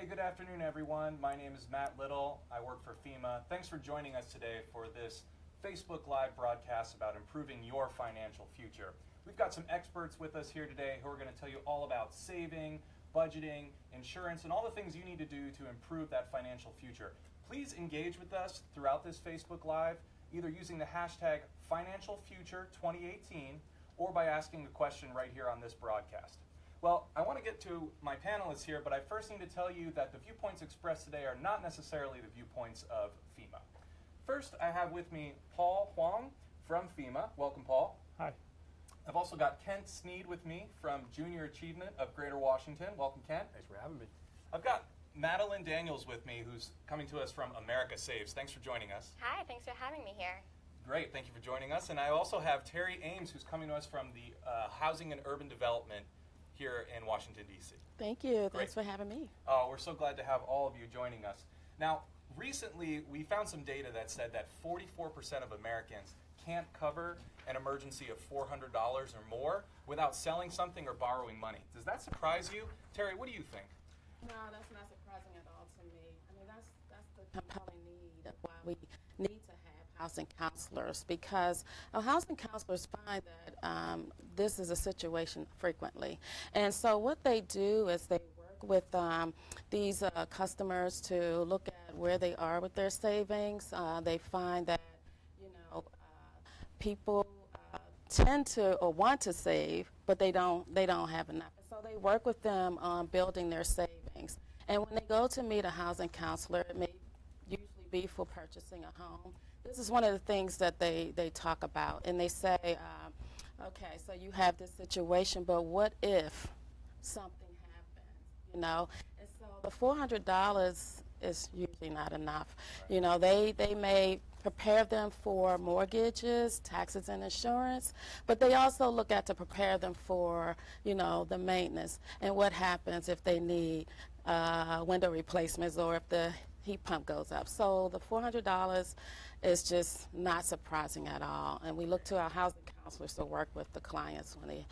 Hey, good afternoon, everyone. My name is Matt Little. I work for FEMA. Thanks for joining us today for this Facebook Live broadcast about improving your financial future. We've got some experts with us here today who are going to tell you all about saving, budgeting, insurance, and all the things you need to do to improve that financial future. Please engage with us throughout this Facebook Live, either using the hashtag FinancialFuture2018 or by asking a question right here on this broadcast. Well, I want to get to my panelists here, but I first need to tell you that the viewpoints expressed today are not necessarily the viewpoints of FEMA. First, I have with me Paul Huang from FEMA. Welcome, Paul. Hi. I've also got Kent Sneed with me from Junior Achievement of Greater Washington. Welcome, Kent. Thanks for having me. I've got Madeline Daniels with me, who's coming to us from America Saves. Thanks for joining us. Hi, thanks for having me here. Great, thank you for joining us. And I also have Terry Ames, who's coming to us from the Housing and Urban Development here in Washington, D.C. Thank you. Thanks for having me. Oh, we're so glad to have all of you joining us. Now, recently we found some data that said that 44% of Americans can't cover an emergency of $400 or more without selling something or borrowing money. Does that surprise you? Terry, what do you think? No, that's not surprising at all to me. I mean, that's the compelling need of why we need to have housing counselors, because housing counselors find that this is a situation frequently. And so what they do is they work with these customers to look at where they are with their savings. They find that, people tend to or want to save, but they don't have enough. So they work with them on building their savings. And when they go to meet a housing counselor, it may usually be for purchasing a home. This is one of the things that they talk about, and they say, okay, so you have this situation, but what if something happens, And so the $400 is usually not enough. Right. They may prepare them for mortgages, taxes, and insurance, but they also look at to prepare them for, the maintenance and what happens if they need window replacements or if the heat pump goes up. So the $400 is just not surprising at all. And we look to our housing counselors to work with the clients when they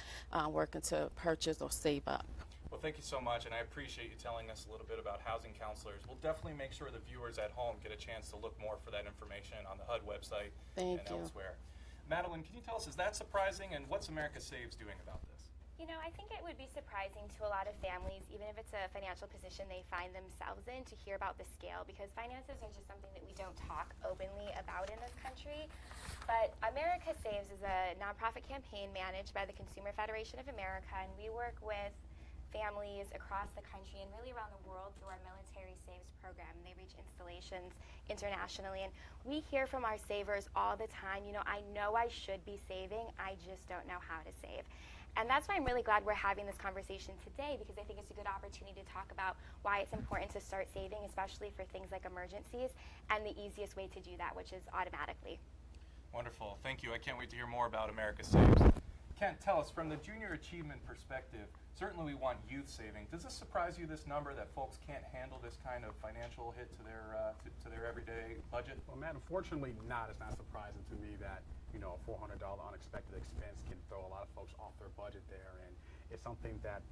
working to purchase or save up. Well, thank you so much, and I appreciate you telling us a little bit about housing counselors. We'll definitely make sure the viewers at home get a chance to look more for that information on the HUD website and elsewhere. Madeline, can you tell us, is that surprising, and what's America Saves doing about this? I think it would be surprising to a lot of families, even if it's a financial position they find themselves in, to hear about the scale, because finances are just something that we don't talk openly about in this country. But America Saves is a nonprofit campaign managed by the Consumer Federation of America, and we work with families across the country and really around the world through our Military Saves program. They reach installations internationally, and we hear from our savers all the time, I know I should be saving, I just don't know how to save. And that's why I'm really glad we're having this conversation today, because I think it's a good opportunity to talk about why it's important to start saving, especially for things like emergencies, and the easiest way to do that, which is automatically. Wonderful. Thank you. I can't wait to hear more about America Saves. Kent, tell us, from the junior achievement perspective, certainly we want youth saving. Does this surprise you, this number, that folks can't handle this kind of financial hit to their everyday budget? Well, Matt, unfortunately not. It's not surprising to me that, a $400 unexpected expense can throw a lot of folks off their budget there. And it's something that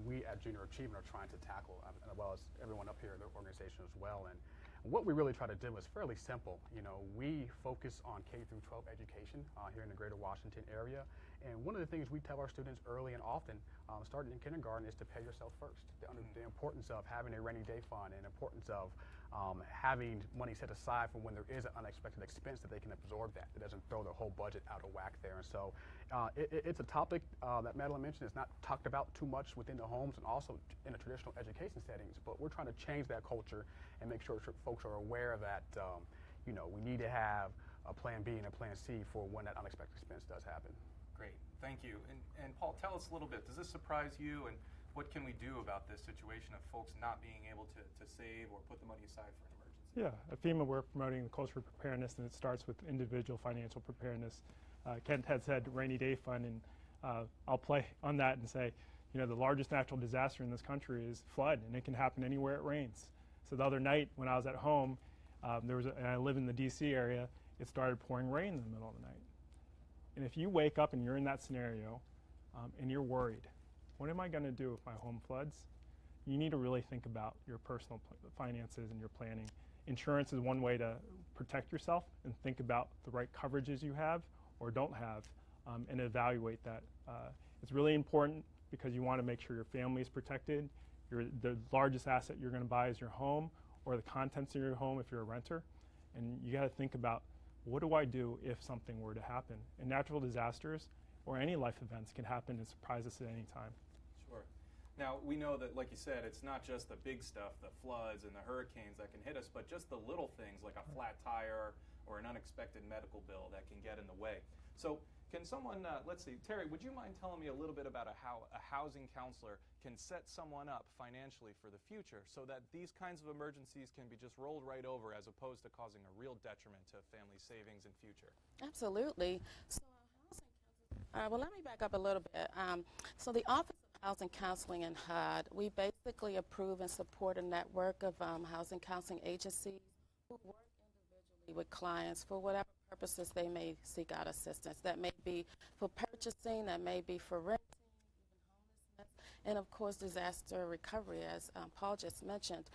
we at Junior Achievement are trying to tackle, as well as everyone up here in the organization as well. And what we really try to do is fairly simple. We focus on K through 12 education here in the Greater Washington area. And one of the things we tell our students early and often, starting in kindergarten, is to pay yourself first. The importance of having a rainy day fund, and importance of having money set aside for when there is an unexpected expense that they can absorb that. It doesn't throw the whole budget out of whack there. And so it's a topic that Madeline mentioned. It's not talked about too much within the homes and also in the traditional education settings, but we're trying to change that culture and make sure folks are aware that we need to have a plan B and a plan C for when that unexpected expense does happen. Great, thank you. And Paul, tell us a little bit. Does this surprise you, and what can we do about this situation of folks not being able to save or put the money aside for an emergency? Yeah, at FEMA we're promoting the culture of preparedness, and it starts with individual financial preparedness. Kent had said rainy day fund, and I'll play on that and say, the largest natural disaster in this country is flood, and it can happen anywhere it rains. So the other night when I was at home, and I live in the D.C. area, it started pouring rain in the middle of the night. And if you wake up and you're in that scenario and you're worried, what am I going to do if my home floods? you need to really think about your personal finances and your planning. Insurance is one way to protect yourself and think about the right coverages you have or don't have, and evaluate that. It's really important because you want to make sure your family is protected. The largest asset you're going to buy is your home or the contents of your home if you're a renter. And you got to think about, what do I do if something were to happen? And natural disasters or any life events can happen and surprise us at any time. Sure. Now, we know that, like you said, it's not just the big stuff, the floods and the hurricanes that can hit us, but just the little things like a flat tire or an unexpected medical bill that can get in the way. So can someone, let's see, Terry, would you mind telling me a little bit about how a housing counselor can set someone up financially for the future so that these kinds of emergencies can be just rolled right over as opposed to causing a real detriment to family savings and future? Absolutely. So well, let me back up a little bit. So the Office of Housing Counseling in HUD, we basically approve and support a network of housing counseling agencies who work individually with clients for whatever purposes they may seek out assistance. That may be for purchasing, that may be for renting, even homelessness, and of course disaster recovery, as Paul just mentioned.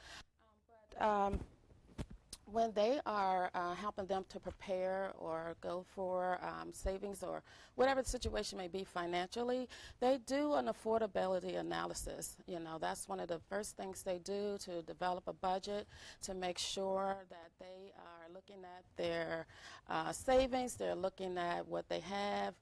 When they are helping them to prepare or go for savings or whatever the situation may be financially, they do an affordability analysis. You know, that's one of the first things they do, to develop a budget, to make sure that they are looking at their savings, they're looking at what they have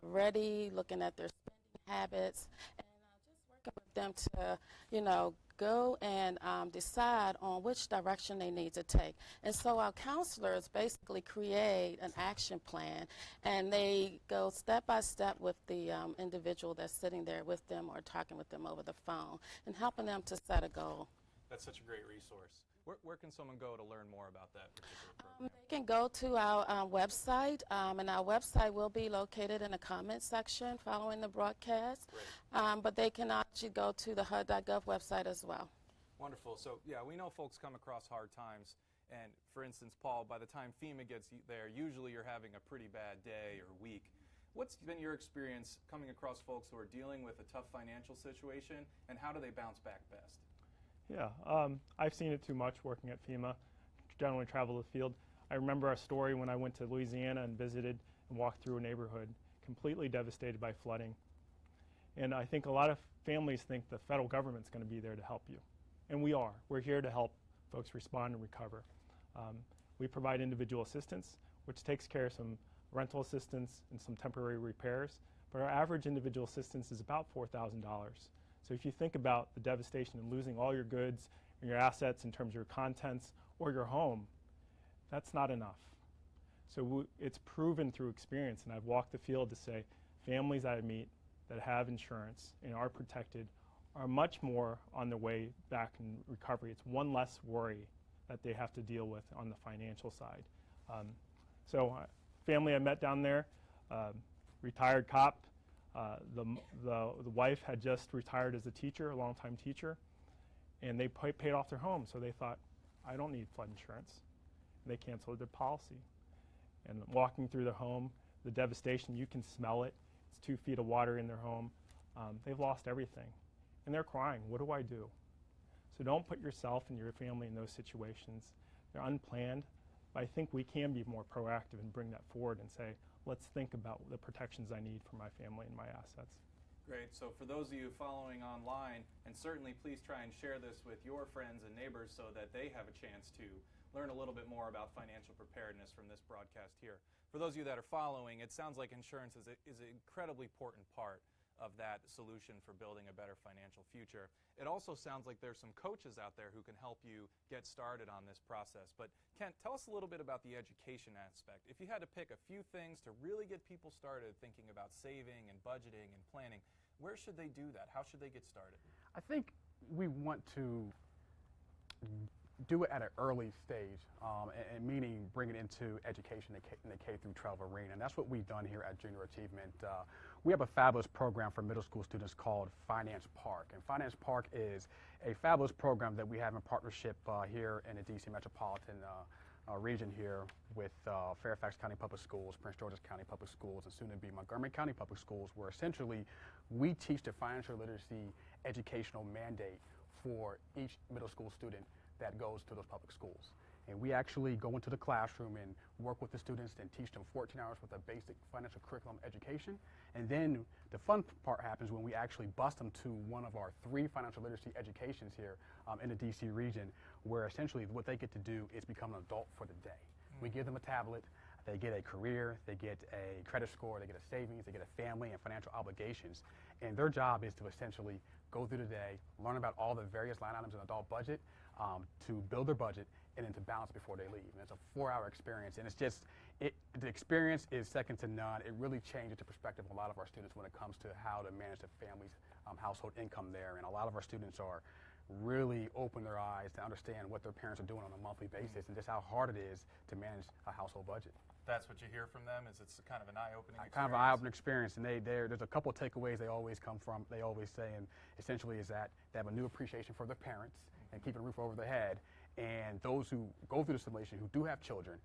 ready, looking at their spending habits, and just working with them to, you know, go and decide on which direction they need to take. And so our counselors basically create an action plan, and they go step by step with the individual that's sitting there with them or talking with them over the phone and helping them to set a goal. That's such a great resource. Where can someone go to learn more about that particular program? They can go to our website, and our website will be located in the comment section following the broadcast. But they can actually go to the HUD.gov website as well. Wonderful. So, yeah, we know folks come across hard times. And, for instance, Paul, by the time FEMA gets there, usually you're having a pretty bad day or week. What's been your experience coming across folks who are dealing with a tough financial situation, and how do they bounce back best? Yeah, I've seen it too much working at FEMA, generally travel the field. I remember a story when I went to Louisiana and visited and walked through a neighborhood completely devastated by flooding. And I think a lot of families think the federal government's going to be there to help you. And we are. We're here to help folks respond and recover. We provide individual assistance, which takes care of some rental assistance and some temporary repairs. But our average individual assistance is about $4,000. So if you think about the devastation of losing all your goods and your assets in terms of your contents or your home, that's not enough. So it's proven through experience, and I've walked the field to say families that I meet that have insurance and are protected are much more on their way back in recovery. It's one less worry that they have to deal with on the financial side. Family I met down there, retired cop. The wife had just retired as a teacher, a longtime teacher, and they paid off their home. So they thought, I don't need flood insurance. And they canceled their policy. And walking through the home, the devastation, you can smell it. It's 2 feet of water in their home. They've lost everything. And they're crying, what do I do? So don't put yourself and your family in those situations. They're unplanned, but I think we can be more proactive and bring that forward and say, let's think about the protections I need for my family and my assets. Great. So for those of you following online, and certainly please try and share this with your friends and neighbors so that they have a chance to learn a little bit more about financial preparedness from this broadcast here. For those of you that are following, it sounds like insurance is an incredibly important part of that solution for building a better financial future. It also sounds like there's some coaches out there who can help you get started on this process. But Kent, tell us a little bit about the education aspect. If you had to pick a few things to really get people started thinking about saving and budgeting and planning, where should they do that? How should they get started? I think we want to do it at an early stage, and meaning bring it into education in the K through 12 arena. And that's what we've done here at Junior Achievement. We have a fabulous program for middle school students called Finance Park. And Finance Park is a fabulous program that we have in partnership here in the DC metropolitan region here with Fairfax County Public Schools, Prince George's County Public Schools, and soon to be Montgomery County Public Schools, where essentially we teach the financial literacy educational mandate for each middle school student that goes to those public schools. And we actually go into the classroom and work with the students and teach them 14 hours with a basic financial curriculum education. And then the fun part happens when we actually bus them to one of our 3 financial literacy educations here in the DC region, where essentially what they get to do is become an adult for the day. We give them a tablet, they get a career, they get a credit score, they get a savings, they get a family and financial obligations. And their job is to essentially go through the day, learn about all the various line items in an adult budget, to build their budget, and then to balance before they leave. And it's a 4-hour experience, and it's just, the experience is second to none. It really changes the perspective of a lot of our students when it comes to how to manage the family's household income there. And a lot of our students are really open their eyes to understand what their parents are doing on a monthly basis and just how hard it is to manage a household budget. That's what you hear from them, is it's kind of an eye-opening experience? Kind of an eye-opening experience, and there's a couple of takeaways they always come from. They always say, and essentially is that they have a new appreciation for their parents and keeping a roof over their head. And those who go through the simulation who do have children,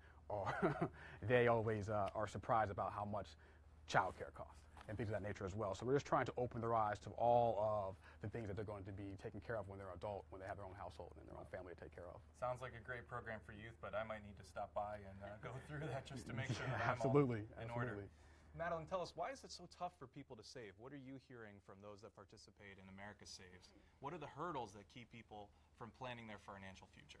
they always are surprised about how much childcare costs and things of that nature as well. So we're just trying to open their eyes to all of the things that they're going to be taken care of when they're adult, when they have their own household and their own family to take care of. Sounds like a great program for youth, but I might need to stop by and go through that just to make sure that I'm Absolutely. all in order. Madeline, tell us, why is it so tough for people to save? What are you hearing from those that participate in America Saves? What are the hurdles that keep people from planning their financial future?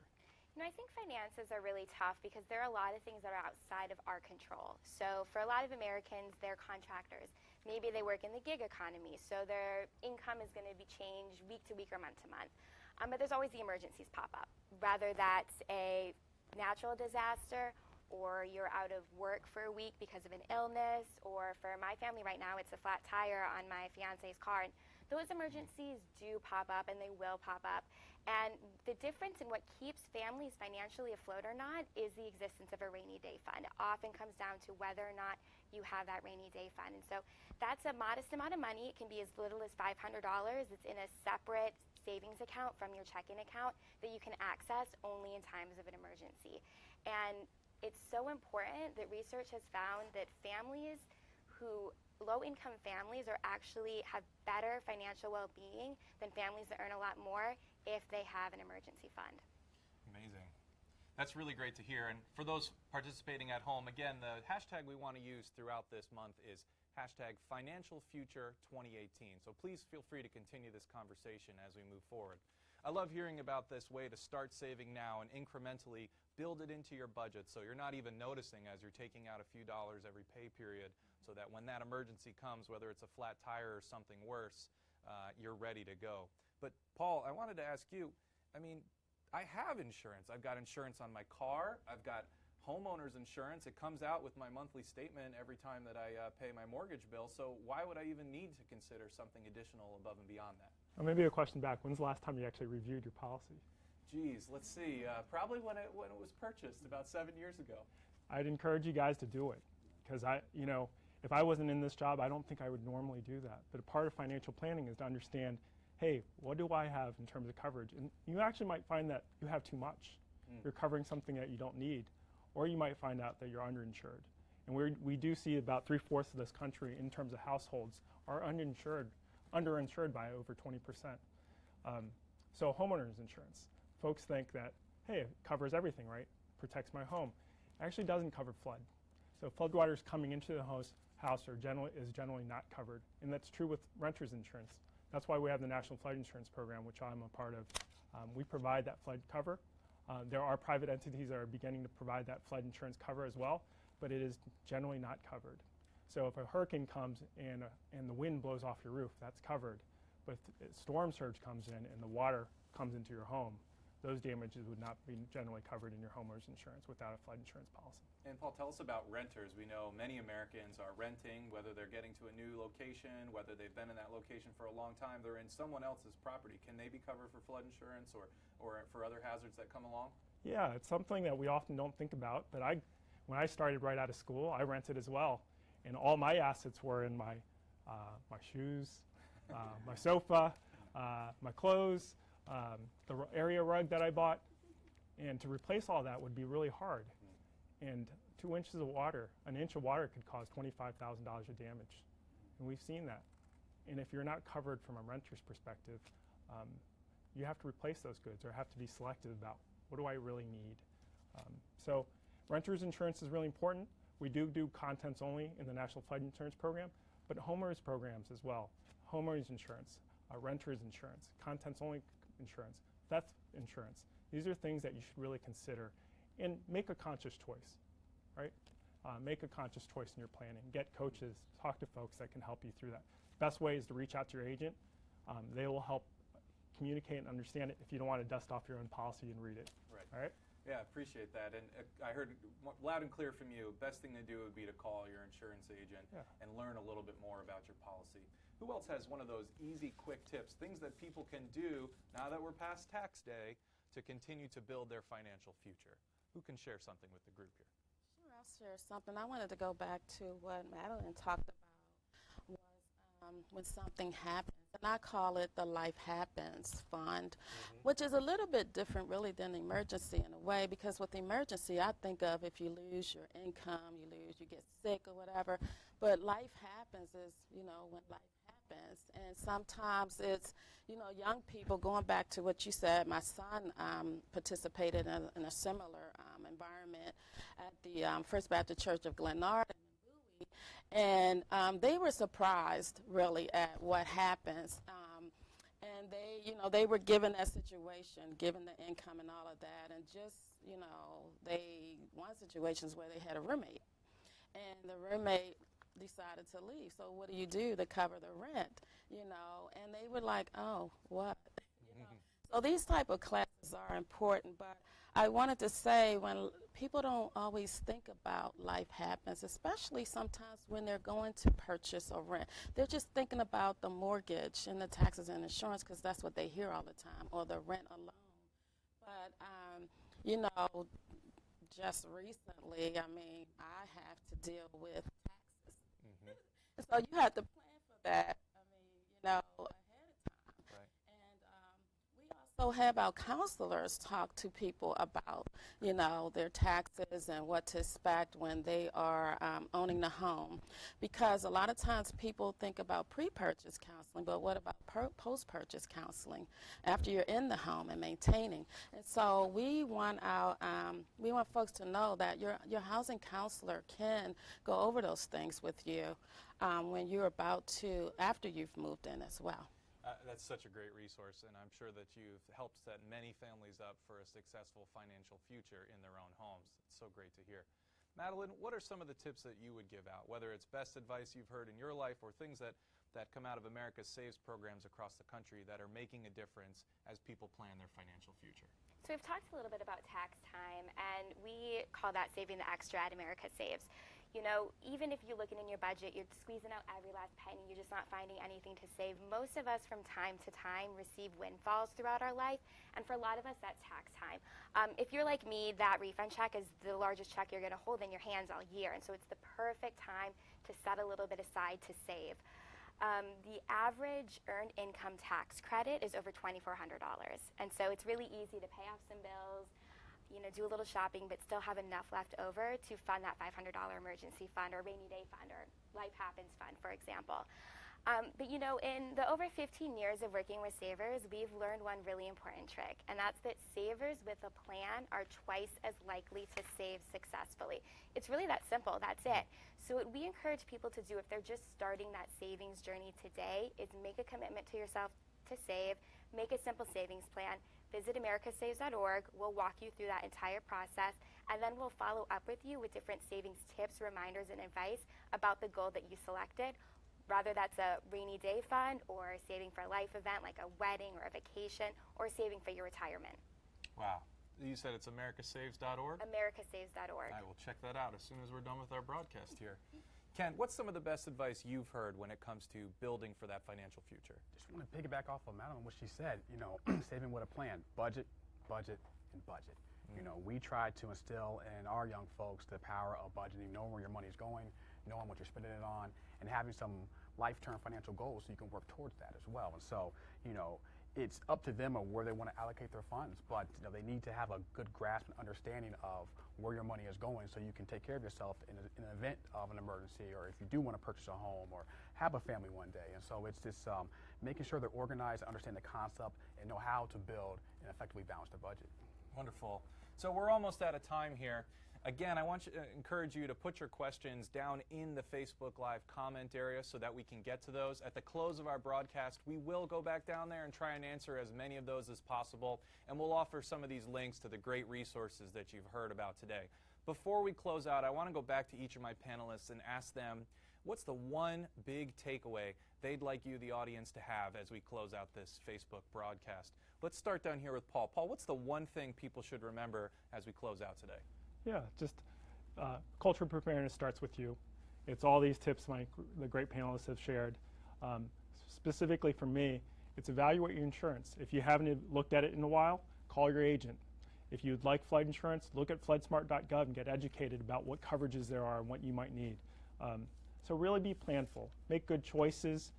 You know, I think finances are really tough because there are a lot of things that are outside of our control. So for a lot of Americans, they're contractors. Maybe they work in the gig economy, so their income is going to be changed week to week or month to month. But there's always the emergencies pop up, whether that's a natural disaster or you're out of work for a week because of an illness, or for my family right now, it's a flat tire on my fiance's car. And those emergencies do pop up, and they will pop up. And the difference in what keeps families financially afloat or not is the existence of a rainy day fund. It often comes down to whether or not you have that rainy day fund. And so that's a modest amount of money. It can be as little as $500. It's in a separate savings account from your checking account that you can access only in times of an emergency. And it's so important that research has found that low-income families are actually have better financial well-being than families that earn a lot more if they have an emergency fund. Amazing. That's really great to hear. And for those participating at home, again, the hashtag we want to use throughout this month is hashtag FinancialFuture2018. So please feel free to continue this conversation as we move forward. I love hearing about this way to start saving now and incrementally build it into your budget so you're not even noticing as you're taking out a few dollars every pay period, so that when that emergency comes, whether it's a flat tire or something worse, you're ready to go. But Paul, I wanted to ask you, I mean, I have insurance. I've got insurance on my car. I've got homeowner's insurance. It comes out with my monthly statement every time that I pay my mortgage bill. So why would I even need to consider something additional above and beyond that? Or maybe a question back. When's the last time you actually reviewed your policy? Geez, let's see. Probably when it was purchased about 7 years ago. I'd encourage you guys to do it, because if I wasn't in this job, I don't think I would normally do that. But a part of financial planning is to understand, hey, what do I have in terms of coverage? And you actually might find that you have too much. You're covering something that you don't need, or you might find out that you're underinsured. And we do see about 3/4 of this country, in terms of households, are underinsured by over 20%. So homeowners insurance. Folks think that, hey, it covers everything, right? Protects my home. It actually doesn't cover flood. So floodwaters coming into the house is generally not covered. And that's true with renters insurance. That's why we have the National Flood Insurance Program, which I'm a part of. We provide that flood cover. There are private entities that are beginning to provide that flood insurance cover as well, but it is generally not covered. So if a hurricane comes and the wind blows off your roof, that's covered. But if a storm surge comes in and the water comes into your home, those damages would not be generally covered in your homeowner's insurance without a flood insurance policy. And Paul, tell us about renters. We know many Americans are renting, whether they're getting to a new location, whether they've been in that location for a long time, they're in someone else's property. Can they be covered for flood insurance or for other hazards that come along? Yeah, it's something that we often don't think about, but when I started right out of school, I rented as well. And all my assets were in my shoes, my sofa, my clothes, the area rug that I bought. And to replace all that would be really hard. And 2 inches of water, an inch of water could cause $25,000 of damage. And we've seen that. And if you're not covered from a renter's perspective, you have to replace those goods or have to be selective about what do I really need. So renter's insurance is really important. We do contents only in the National Flood Insurance Program, but homeowners programs as well. Homeowners insurance, renter's insurance, contents only insurance, theft insurance. These are things that you should really consider and make a conscious choice, right? Make a conscious choice in your planning. Get coaches, talk to folks that can help you through that. Best way is to reach out to your agent. They will help communicate and understand it if you don't want to dust off your own policy and read it. Right. All right? Yeah, appreciate that. And I heard loud and clear from you, best thing to do would be to call your insurance agent and learn a little bit more about your policy. Who else has one of those easy, quick tips, things that people can do now that we're past tax day to continue to build their financial future? Who can share something with the group here? Sure, I'll share something. I wanted to go back to what Madeline talked about was when something happens. And I call it the Life Happens Fund, which is a little bit different really than emergency in a way, because with emergency I think of if you lose your income, you get sick or whatever. But life happens is, when life happens. And sometimes it's, young people, going back to what you said, my son participated in a similar environment at the First Baptist Church of Glenarden. And they were surprised, really, at what happens. And they were given that situation, given the income and all of that. And just, one situation is where they had a roommate. And the roommate decided to leave. So what do you do to cover the rent? And they were like, oh, what? So these type of classes are important, but I wanted to say when people don't always think about life happens, especially sometimes when they're going to purchase or rent. They're just thinking about the mortgage and the taxes and insurance because that's what they hear all the time, or the rent alone. But, just recently, I have to deal with taxes. And so you have to plan for that, ahead of time. Right. And we also have our counselors talk to people about, their taxes and what to expect when they are owning the home. Because a lot of times people think about pre-purchase counseling, but what about post-purchase counseling after you're in the home and maintaining? And so we want folks to know that your housing counselor can go over those things with you when you're after you've moved in as well. That's such a great resource, and I'm sure that you've helped set many families up for a successful financial future in their own homes. It's so great to hear. Madeline, what are some of the tips that you would give out, whether it's best advice you've heard in your life or things that come out of America's Saves programs across the country that are making a difference as people plan their financial future? So we've talked a little bit about tax time, and we call that saving the extra at America Saves. Even if you're looking in your budget, you're squeezing out every last penny, you're just not finding anything to save. Most of us from time to time receive windfalls throughout our life, and for a lot of us, that's tax time. If you're like me, that refund check is the largest check you're going to hold in your hands all year, and so it's the perfect time to set a little bit aside to save. The average earned income tax credit is over $2,400, and so it's really easy to pay off some bills, do a little shopping, but still have enough left over to fund that $500 emergency fund or rainy day fund or Life Happens fund, for example. But in the over 15 years of working with savers, we've learned one really important trick, and that's that savers with a plan are twice as likely to save successfully. It's really that simple. That's it. So what we encourage people to do if they're just starting that savings journey today is make a commitment to yourself to save, make a simple savings plan, visit americasaves.org. We'll walk you through that entire process, and then we'll follow up with you with different savings tips, reminders, and advice about the goal that you selected, whether that's a rainy day fund or saving for a life event like a wedding or a vacation or saving for your retirement. Wow. You said it's americasaves.org? americasaves.org. I will check that out as soon as we're done with our broadcast here. Ken, what's some of the best advice you've heard when it comes to building for that financial future? Just want to piggyback off of Madeline, what she said, saving with a plan, budget, budget, and budget. We try to instill in our young folks the power of budgeting, knowing where your money's going, knowing what you're spending it on, and having some life-term financial goals so you can work towards that as well. And so, it's up to them of where they want to allocate their funds, but they need to have a good grasp and understanding of where your money is going so you can take care of yourself in an event of an emergency, or if you do want to purchase a home or have a family one day. And so it's just making sure they're organized, understand the concept, and know how to build and effectively balance their budget. Wonderful. So we're almost out of time here. Again, I want to encourage you to put your questions down in the Facebook Live comment area so that we can get to those. At the close of our broadcast, we will go back down there and try and answer as many of those as possible, and we'll offer some of these links to the great resources that you've heard about today. Before we close out, I want to go back to each of my panelists and ask them, what's the one big takeaway they'd like you, the audience, to have as we close out this Facebook broadcast? Let's start down here with Paul. Paul, what's the one thing people should remember as we close out today? Yeah, just cultural preparedness starts with you. It's all these tips the great panelists have shared. Specifically for me, it's evaluate your insurance. If you haven't looked at it in a while, call your agent. If you'd like flood insurance, look at floodsmart.gov and get educated about what coverages there are and what you might need. So really be planful. Make good choices,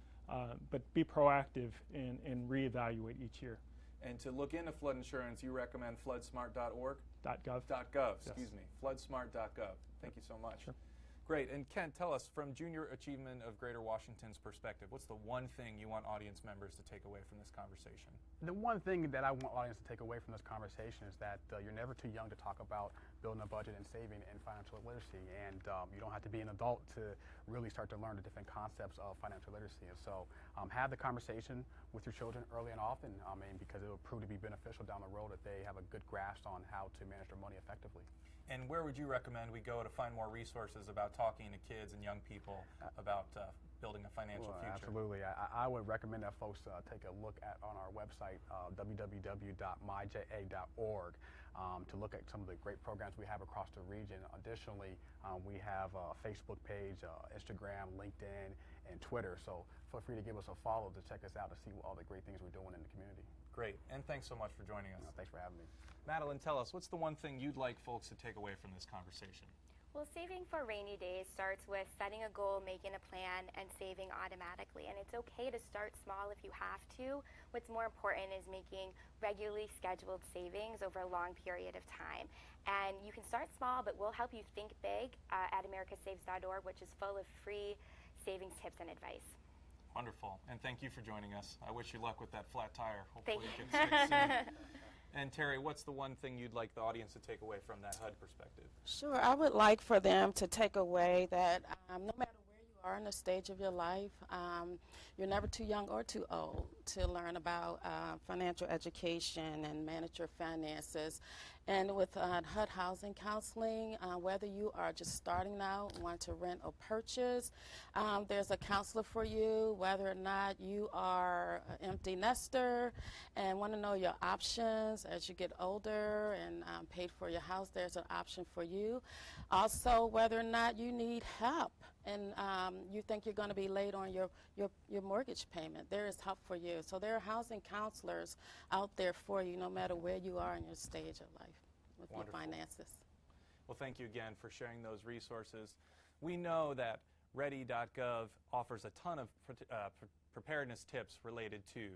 but be proactive and reevaluate each year. And to look into flood insurance, you recommend floodsmart.org? .gov. .gov, excuse me. Floodsmart.gov. Thank you so much. Sure. Great. And Kent, tell us, from Junior Achievement of Greater Washington's perspective, what's the one thing you want audience members to take away from this conversation? The one thing that I want audience to take away from this conversation is that you're never too young to talk about building a budget and saving and financial literacy. And you don't have to be an adult to really start to learn the different concepts of financial literacy. And so have the conversation with your children early and often, because it will prove to be beneficial down the road if they have a good grasp on how to manage their money effectively. And where would you recommend we go to find more resources about talking to kids and young people about building a financial future? Absolutely. I would recommend that folks take a look on our website, www.myja.org, to look at some of the great programs we have across the region. Additionally, we have a Facebook page, Instagram, LinkedIn, and Twitter. So feel free to give us a follow to check us out to see all the great things we're doing in the community. Great. And thanks so much for joining us. Thanks for having me. Madeline, tell us, what's the one thing you'd like folks to take away from this conversation? Well, saving for rainy days starts with setting a goal, making a plan, and saving automatically. And it's okay to start small if you have to. What's more important is making regularly scheduled savings over a long period of time. And you can start small, but we'll help you think big at americasaves.org, which is full of free savings tips and advice. Wonderful. And thank you for joining us. I wish you luck with that flat tire. Thank Hopefully you. it can stick soon. And Terry, what's the one thing you'd like the audience to take away from that HUD perspective? Sure, I would like for them to take away that no matter where you are in the stage of your life, you're never too young or too old to learn about financial education and manage your finances. And with HUD Housing Counseling, whether you are just starting out, want to rent or purchase, there's a counselor for you. Whether or not you are an empty nester and want to know your options as you get older and paid for your house, there's an option for you. Also, whether or not you need help and you think you're going to be late on your mortgage payment, there is help for you. So there are housing counselors out there for you no matter where you are in your stage of life with Wonderful. your finances. Well, thank you again for sharing those resources. We know that Ready.gov offers a ton of preparedness tips related to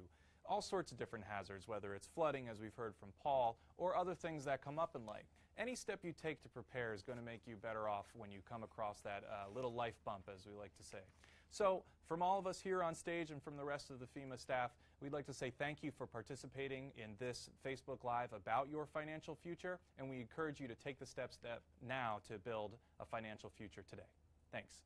all sorts of different hazards, whether it's flooding, as we've heard from Paul, or other things that come up in life. Any step you take to prepare is going to make you better off when you come across that little life bump, as we like to say. So from all of us here on stage and from the rest of the FEMA staff, we'd like to say thank you for participating in this Facebook Live about your financial future, and we encourage you to take the steps now to build a financial future today. Thanks.